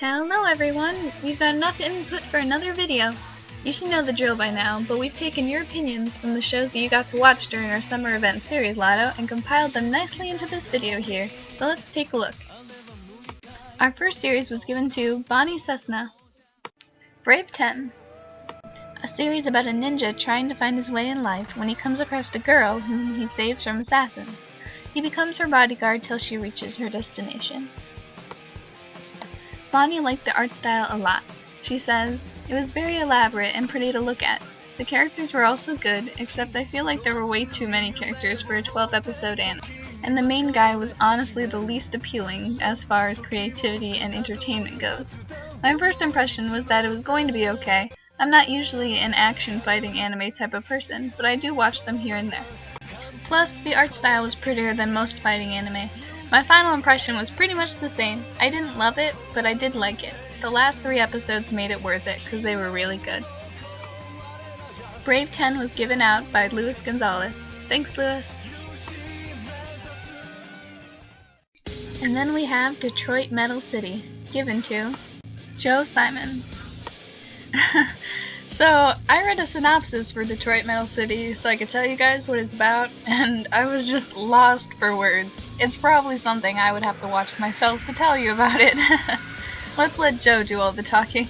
Hello everyone! We've got enough input for another video. You should know the drill by now, but we've taken your opinions from the shows that you got to watch during our summer event series, Lotto, and compiled them nicely into this video here, so let's take a look. Our first series was given to Bonnie Cessna. Brave 10. A series about a ninja trying to find his way in life when he comes across a girl whom he saves from assassins. He becomes her bodyguard till she reaches her destination. Bonnie liked the art style a lot. She says, "It was very elaborate and pretty to look at. The characters were also good, except I feel like there were way too many characters for a 12-episode anime, and the main guy was honestly the least appealing as far as creativity and entertainment goes. My first impression was that it was going to be okay. I'm not usually an action fighting anime type of person, but I do watch them here and there. Plus, the art style was prettier than most fighting anime. My final impression was pretty much the same. I didn't love it, but I did like it. The last 3 episodes made it worth it because they were really good." Brave 10 was given out by Luis Gonzalez. Thanks, Luis. And then we have Detroit Metal City, given to Joe Simon. So, I read a synopsis for Detroit Metal City so I could tell you guys what it's about, and I was just lost for words. It's probably something I would have to watch myself to tell you about it. Let's let Joe do all the talking.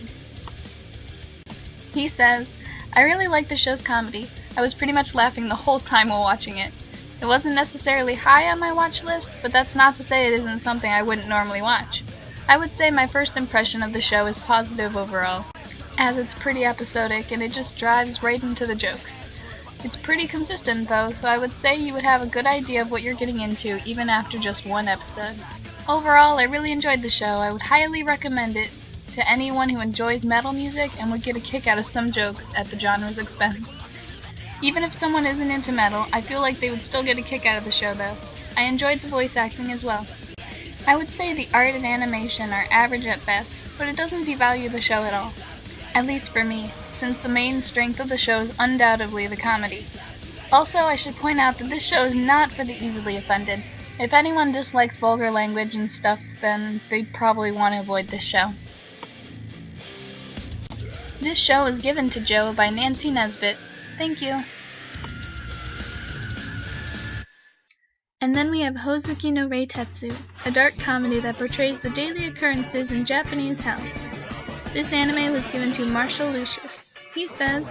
He says, "I really like the show's comedy. I was pretty much laughing the whole time while watching it. It wasn't necessarily high on my watch list, but that's not to say it isn't something I wouldn't normally watch. I would say my first impression of the show is positive overall, as it's pretty episodic and it just drives right into the jokes. It's pretty consistent though, so I would say you would have a good idea of what you're getting into even after just 1 episode. Overall, I really enjoyed the show. I would highly recommend it to anyone who enjoys metal music and would get a kick out of some jokes at the genre's expense. Even if someone isn't into metal, I feel like they would still get a kick out of the show though. I enjoyed the voice acting as well. I would say the art and animation are average at best, but it doesn't devalue the show at all. At least for me, since the main strength of the show is undoubtedly the comedy. Also, I should point out that this show is not for the easily offended. If anyone dislikes vulgar language and stuff, then they'd probably want to avoid this show." This show was given to Joe by Nancy Nesbitt. Thank you. And then we have Hozuki no Reitetsu, a dark comedy that portrays the daily occurrences in Japanese hell. This anime was given to Marshall Lucius. He says,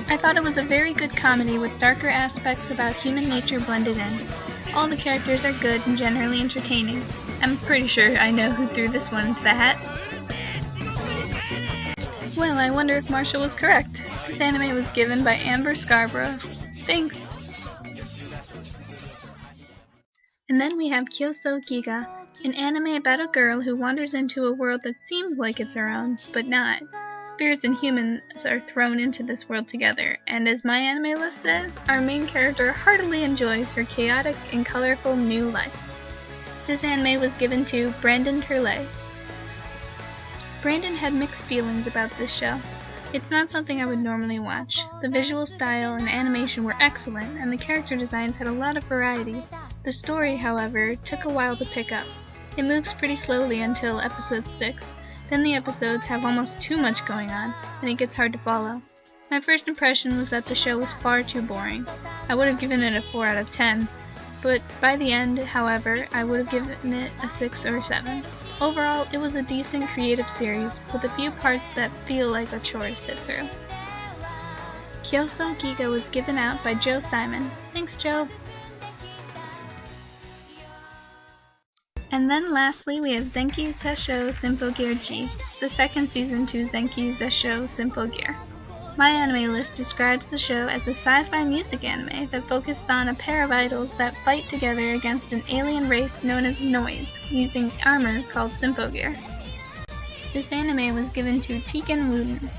"I thought it was a very good comedy with darker aspects about human nature blended in. All the characters are good and generally entertaining. I'm pretty sure I know who threw this one into the hat." Well, I wonder if Marshall was correct. This anime was given by Amber Scarborough. Thanks! And then we have Kyoso Giga, an anime about a girl who wanders into a world that seems like it's her own, but not. Spirits and humans are thrown into this world together, and as my anime list says, our main character heartily enjoys her chaotic and colorful new life. This anime was given to Brandon Turley. Brandon had mixed feelings about this show. It's not something I would normally watch. The visual style and animation were excellent, and the character designs had a lot of variety. The story, however, took a while to pick up. It moves pretty slowly until episode 6, then the episodes have almost too much going on, and it gets hard to follow. My first impression was that the show was far too boring. I would have given it a 4 out of 10, but by the end, however, I would have given it a 6 or 7. Overall, it was a decent creative series, with a few parts that feel like a chore to sit through. Kyoso Giga was given out by Joe Simon. Thanks, Joe! And then lastly, we have Zenki Zesho Symphogear G, the second season to Zenki Zesho Symphogear. My anime list describes the show as a sci-fi music anime that focused on a pair of idols that fight together against an alien race known as Noise, using armor called Symphogear. This anime was given to Tegan Wooten.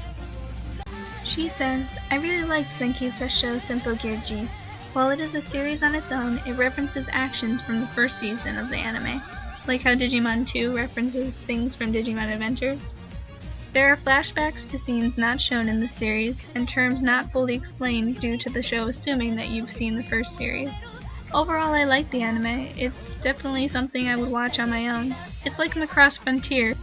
She says, "I really liked Zenki Zesho Symphogear G. While it is a series on its own, it references actions from the first season of the anime, like how Digimon 2 references things from Digimon Adventures. There are flashbacks to scenes not shown in the series, and terms not fully explained due to the show assuming that you've seen the first series. Overall, I like the anime. It's definitely something I would watch on my own. It's like Macross Frontier.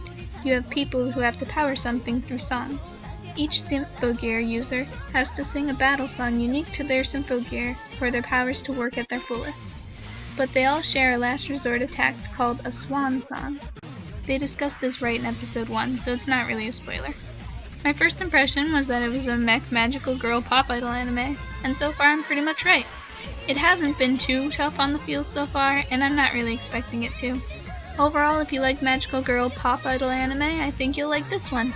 You have people who have to power something through songs. Each Symphogear user has to sing a battle song unique to their Symphogear for their powers to work at their fullest. But they all share a last resort attack called a swan song. They discussed this right in episode 1, so it's not really a spoiler. My first impression was that it was a mech magical girl pop idol anime, and so far I'm pretty much right. It hasn't been too tough on the feels so far, and I'm not really expecting it to. Overall, if you like magical girl pop idol anime, I think you'll like this one.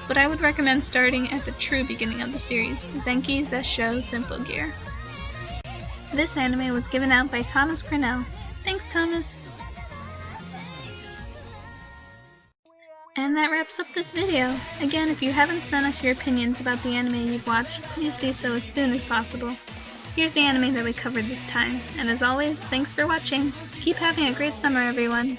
But I would recommend starting at the true beginning of the series, Zenki Zesho Symphogear. This anime was given out by Thomas Cornell. Thanks, Thomas! And that wraps up this video. Again, if you haven't sent us your opinions about the anime you've watched, please do so as soon as possible. Here's the anime that we covered this time, and as always, thanks for watching. Keep having a great summer, everyone!